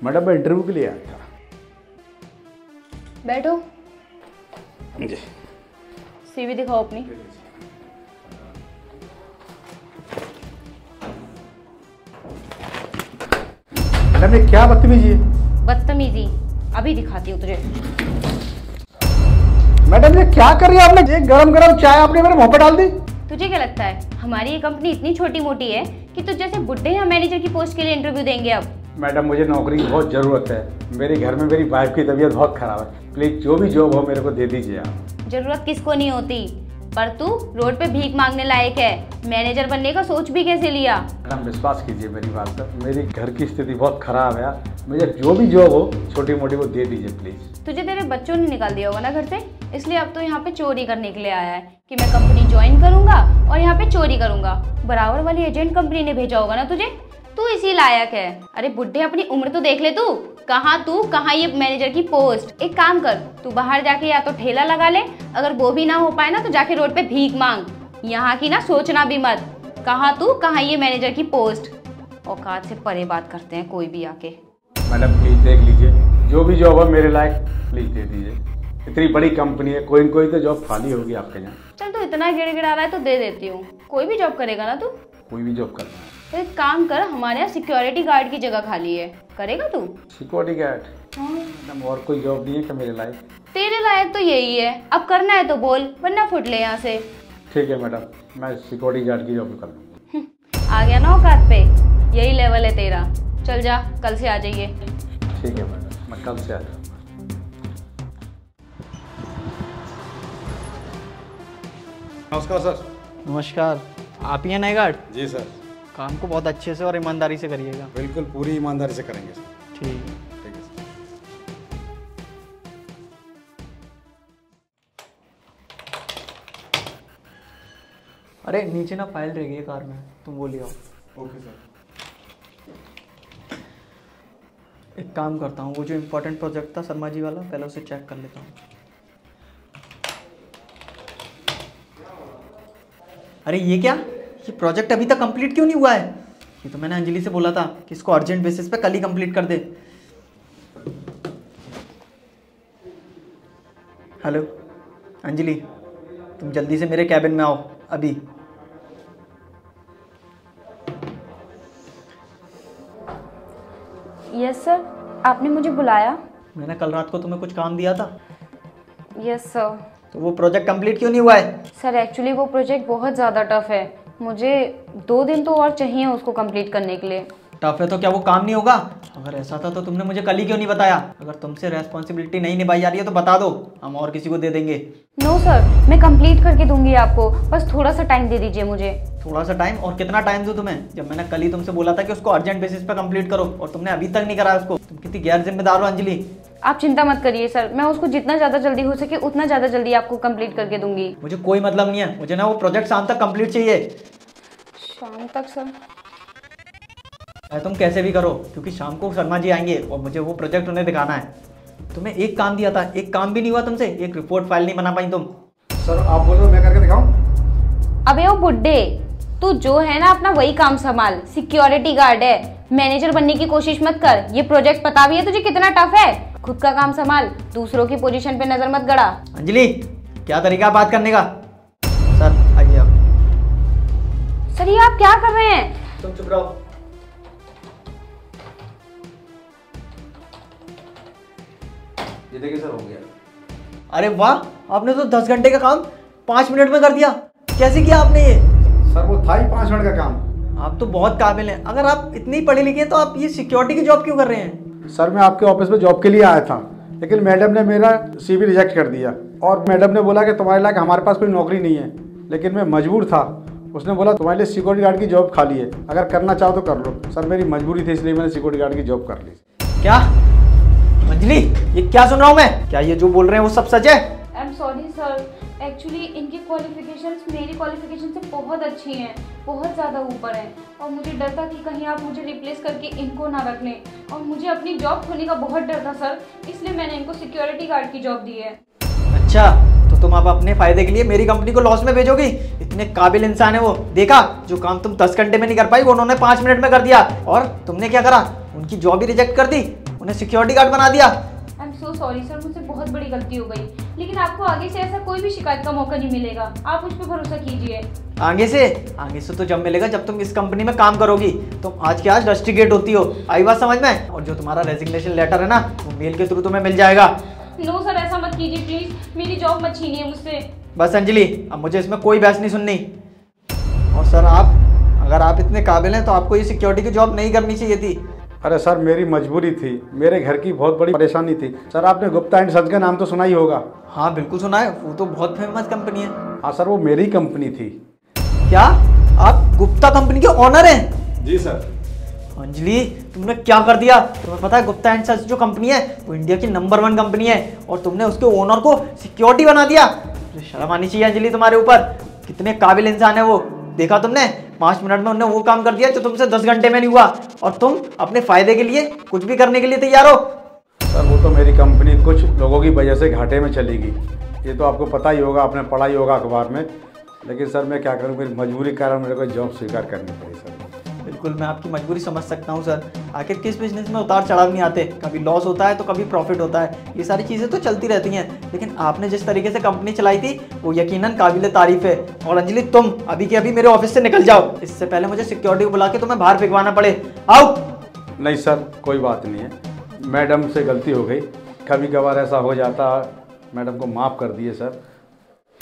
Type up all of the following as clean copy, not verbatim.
Madam मैं interview के लिए आया था। बैठो। जी। सीवी दिखाओ अपनी। मैडम ये क्या बदतमीजी है? बदतमीजी अभी दिखाती हूँ तुझे। मैडम ये क्या कर रही है आपने? ये गरम गरम चाय आपने मेरे मुंह पे डाल दी। तुझे क्या लगता है हमारी ये कंपनी इतनी छोटी मोटी है कि तुझ जैसे बुड्ढे या मैनेजर की पोस्ट के लिए इंटरव्यू देंगे? अब मैडम मुझे नौकरी की बहुत ज़रूरत है। मेरे घर में मेरी वाइफ की तबीयत बहुत ख़राब है। प्लीज़ जो भी जॉब हो मेरे को दे दीजिए आप। जरूरत किसको नहीं होती, पर तू रोड पे भीख मांगने लायक है। मैनेजर बनने का सोच भी कैसे लिया? मैडम विश्वास कीजिए मेरी बात पर, मेरी घर की स्थिति बहुत ख़राब है। मुझे जो भी जॉब हो छोटी मोटी वो दे दीजिए प्लीज़। तुझे तेरे बच्चों ने निकाल दिया होगा ना घर से, इसलिए अब तो यहाँ पे चोरी करने के लिए आया है कि मैं कंपनी ज्वाइन करूंगा और यहाँ पे चोरी करूंगा। बराबर वाली एजेंट कंपनी ने भेजा होगा ना तुझे, तू इसी लायक है। अरे बुड्ढे अपनी उम्र तो देख ले तू, कहाँ ये मैनेजर की पोस्ट। एक काम कर, तू बाहर जाके या तो ठेला लगा ले, अगर वो भी ना हो पाए ना तो जाके रोड पे भीख मांग। यहाँ की ना सोचना भी मत। कहाँ ये मैनेजर की पोस्ट। औकात से परे बात करते हैं कोई भी आके। मैडम प्लीज़ देख लीजिए, जो भी जॉब है मेरे लायक प्लीज़ दे दीजिए। इतनी बड़ी कंपनी है, कोई न कोई तो जॉब खाली होगी आपके यहाँ। चल तू इतना गिड़गिड़ा रहा है तो दे देती हूँ। कोई भी जॉब करेगा ना तू? कोई भी जॉब करना है। तो एक काम कर, हमारे यहाँ सिक्योरिटी गार्ड की जगह खाली है, करेगा तू? Security guard? मैडम और कोई जॉब नहीं है क्या मेरे लायक? तेरे लायक तो यही है, अब करना है तो बोल वरना फुट ले यहाँ से। ठीक है मैडम, मैं सिक्योरिटी गार्ड की जॉब कर लूँगा। आ गया ना औकात पे, यही लेवल है तेरा। चल जा, कल से आ जाइए। ठीक है मैडम, मैं कल से आ जाऊँगा। नमस्कार सर। नमस्कार, आप ही हैं नए गार्ड? जी सर। काम को बहुत अच्छे से और ईमानदारी से करिएगा। बिल्कुल पूरी ईमानदारी से करेंगे सर। ठीक है। ठीक है सर। अरे नीचे ना फाइल रह गई है कार में, तुम वो ले आओ। Okay sir. एक काम करता हूँ, वो जो इम्पोर्टेंट प्रोजेक्ट था शर्मा जी वाला, पहले उसे चेक कर लेता हूँ। अरे ये क्या, ये प्रोजेक्ट अभी तक कंप्लीट क्यों नहीं हुआ है? ये तो मैंने अंजलि से बोला था कि इसको अर्जेंट बेसिस पे कल ही कंप्लीट कर दे। हेलो अंजलि, तुम जल्दी से मेरे कैबिन में आओ अभी। यस सर, आपने मुझे बुलाया? मैंने कल रात को तुम्हें कुछ काम दिया था। Yes sir. तो वो प्रोजेक्ट कंप्लीट क्यों नहीं हुआ है? सर एक्चुअली वो प्रोजेक्ट बहुत ज़्यादा टफ है, मुझे 2 दिन तो और चाहिए उसको कंप्लीट करने के लिए। टफ है तो क्या वो काम नहीं होगा? अगर ऐसा था तो तुमने मुझे कल ही क्यों नहीं बताया? अगर तुमसे रेस्पॉन्सिबिलिटी नहीं निभाई जा रही है तो बता दो, हम और किसी को दे देंगे। नो सर, मैं कंप्लीट करके दूंगी आपको, बस थोड़ा सा टाइम दे दीजिए मुझे। थोड़ा सा टाइम? और कितना टाइम दूं तुम्हें, जब मैंने कल ही तुमसे बोला था कि उसको अर्जेंट बेसिस पे कंप्लीट करो और तुमने अभी तक नहीं करा उसको। तुम कितनी गैर जिम्मेदार हो अंजलि। आप चिंता मत करिए सर, मैं उसको जितना ज़्यादा जल्दी हो सके उतना ज़्यादा जल्दी आपको कंप्लीट करके दूंगी। मुझे कोई मतलब नहीं है, मुझे ना वो प्रोजेक्ट शाम तक कंप्लीट चाहिए। शाम तक सर? तुम कैसे भी करो, क्योंकि शाम को शर्मा जी आएंगे और मुझे वो प्रोजेक्ट उन्हें दिखाना है। तुम्हें एक काम दिया था, एक काम भी नहीं हुआ तुमसे, एक रिपोर्ट फाइल नहीं बना पाई तुम। सर आप बोल रहे हो मैं करके दिखाऊं? अबे वो बुड्ढे, तू जो है ना अपना वही काम संभाल। सिक्योरिटी गार्ड है, मैनेजर बनने की कोशिश मत कर। ये प्रोजेक्ट पता भी है तुझे कितना टफ है? खुद का काम संभाल, दूसरों की पोजीशन पे नजर मत गड़ा। अंजलि क्या तरीका बात करने का? सर आइए आप। सर ये आप क्या कर रहे हैं? तुम चुप रहो। ये देखिए सर, हो गया। अरे वाह, आपने तो 10 घंटे का काम 5 मिनट में कर दिया। कैसे किया आपने ये? सर वो था ही 5 मिनट का काम। आप तो बहुत काबिल हैं। अगर आप इतनी पढ़े लिखे हैं तो आप ये सिक्योरिटी की जॉब क्यों कर रहे हैं? सर मैं आपके ऑफिस में जॉब के लिए आया था, लेकिन मैडम ने मेरा CV रिजेक्ट कर दिया और मैडम ने बोला कि तुम्हारे लायक हमारे पास कोई नौकरी नहीं है। लेकिन मैं मजबूर था, उसने बोला तुम्हारे लिए सिक्योरिटी गार्ड की जॉब खाली है, अगर करना चाहो तो कर लो। सर मेरी मजबूरी थी इसलिए मैंने सिक्योरिटी गार्ड की जॉब कर ली। क्या अंजलि, ये क्या सुन रहा हूँ मैं? क्या ये जो बोल रहे हैं वो सब सच है? I am sorry sir, actually इनकी क्वालिफिकेशंस मेरी क्वालिफिकेशन से बहुत अच्छी हैं, बहुत ज़्यादा ऊपर हैं, और मुझे डर था कि कहीं आप मुझे रिप्लेस करके इनको ना रख लें, और मुझे अपनी जॉब खोने का बहुत डर था सर, इसलिए मैंने इनको सिक्योरिटी गार्ड की जॉब दी है। अच्छा, तो तुम अब अपने फायदे के लिए मेरी कंपनी को लॉस में भेजोगी? इतने काबिल इंसान है वो। देखा, जो काम तुम 10 घंटे में नहीं कर पाई वो उन्होंने 5 मिनट में कर दिया। और तुमने क्या करा? उनकी जॉब ही रिजेक्ट कर दी। उन्हें सिक्योरिटी गार्ड बना दिया। I am so sorry sir, मुझसे बहुत बड़ी गलती हो गई, लेकिन आपको आगे से ऐसा कोई भी शिकायत का मौका नहीं मिलेगा, आप मुझ पर भरोसा कीजिए। आगे से तो जब मिलेगा जब तुम इस कंपनी में काम करोगी। तुम आज के आज रस्टिकेट होती हो, आई बात समझ में? और जो तुम्हारा रेजिग्नेशन लेटर है ना, वो मेल के थ्रू तुम्हें मिल जाएगा। नो सर, ऐसा मत कीजिए प्लीज, मेरी जॉब मत छीनिए मुझसे। बस अंजलि, अब मुझे इसमें कोई बहस नहीं सुननी। और सर अगर आप इतने काबिल हैं तो आपको ये सिक्योरिटी की जॉब नहीं करनी चाहिए थी। अरे सर, मेरी मजबूरी थी, मेरे घर की बहुत बड़ी परेशानी थी। सर, आपने गुप्ता एंड सन्स का नाम तो सुना ही होगा। हाँ बिल्कुल सुना है, वो तो बहुत फेमस कंपनी है। हाँ सर, वो मेरी कंपनी थी। क्या आप गुप्ता कंपनी के ऑनर हैं? जी सर। अंजलि, तुमने क्या कर दिया? तुम्हें पता है गुप्ता एंड सन्स जो कंपनी है वो इंडिया की नंबर 1 कंपनी है, और तुमने उसके ओनर को सिक्योरिटी बना दिया। तो शर्म आनी चाहिए अंजलि तुम्हारे ऊपर। कितने काबिल इंसान है वो, देखा तुमने? 5 मिनट में उन्होंने वो काम कर दिया जो तुमसे 10 घंटे में नहीं हुआ, और तुम अपने फायदे के लिए कुछ भी करने के लिए तैयार हो। सर, वो तो मेरी कंपनी कुछ लोगों की वजह से घाटे में चलेगी, ये तो आपको पता ही होगा, आपने पढ़ा ही होगा अखबार में। लेकिन सर, मैं क्या करूं, मेरी मजबूरी के कारण मेरे को जॉब स्वीकार करनी पड़ी सर। बिल्कुल, मैं आपकी मजबूरी समझ सकता हूं सर। आखिर किस बिजनेस में उतार चढ़ाव नहीं आते, कभी लॉस होता है तो कभी प्रॉफिट होता है, ये सारी चीज़ें तो चलती रहती हैं। लेकिन आपने जिस तरीके से कंपनी चलाई थी वो यकीनन काबिल तारीफ है। और अंजलि, तुम अभी के अभी मेरे ऑफिस से निकल जाओ, इससे पहले मुझे सिक्योरिटी को बुला के तुम्हें बाहर फेंकवाना पड़े। आओ। नहीं सर, कोई बात नहीं है, मैडम से गलती हो गई, कभी कभार ऐसा हो जाता, मैडम को माफ़ कर दिए sir.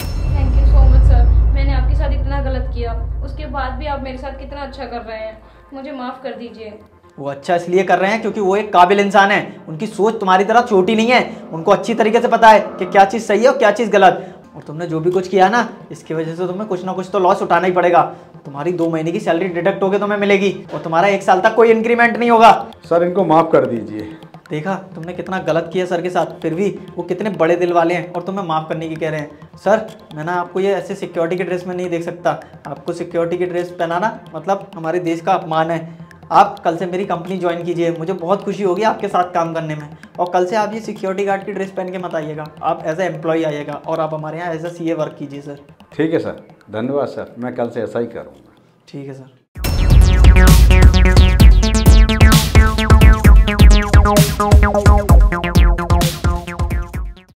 Thank you so much sir, मैंने आपके साथ इतना गलत किया, उसके बाद भी आप मेरे साथ कितना अच्छा कर रहे हैं, मुझे माफ़ कर दीजिए। वो अच्छा इसलिए कर रहे हैं क्योंकि वो एक काबिल इंसान है, उनकी सोच तुम्हारी तरह छोटी नहीं है, उनको अच्छी तरीके से पता है कि क्या चीज़ सही है और क्या चीज़ गलत। और तुमने जो भी कुछ किया ना, इसकी वजह से तुम्हें कुछ ना कुछ तो लॉस उठाना ही पड़ेगा। तुम्हारी 2 महीने की सैलरी डिडक्ट होकर तुम्हें मिलेगी, और तुम्हारा 1 साल तक कोई इंक्रीमेंट नहीं होगा। सर, इनको माफ़ कर दीजिए। देखा तुमने कितना गलत किया सर के साथ, फिर भी वो कितने बड़े दिल वाले हैं और तुम्हें माफ़ करने की कह रहे हैं। सर, मैं ना आपको ये ऐसे सिक्योरिटी के ड्रेस में नहीं देख सकता, आपको सिक्योरिटी की ड्रेस पहनाना मतलब हमारे देश का अपमान है। आप कल से मेरी कंपनी ज्वाइन कीजिए, मुझे बहुत खुशी होगी आपके साथ काम करने में। और कल से आप ये सिक्योरिटी गार्ड की ड्रेस पहन के मत आइएगा, आप एज ए एम्प्लॉय आइएगा, और आप हमारे यहाँ एज ए CA वर्क कीजिए सर। ठीक है सर, धन्यवाद सर, मैं कल से ऐसा ही करूँगा। ठीक है sir. No, no, no, no.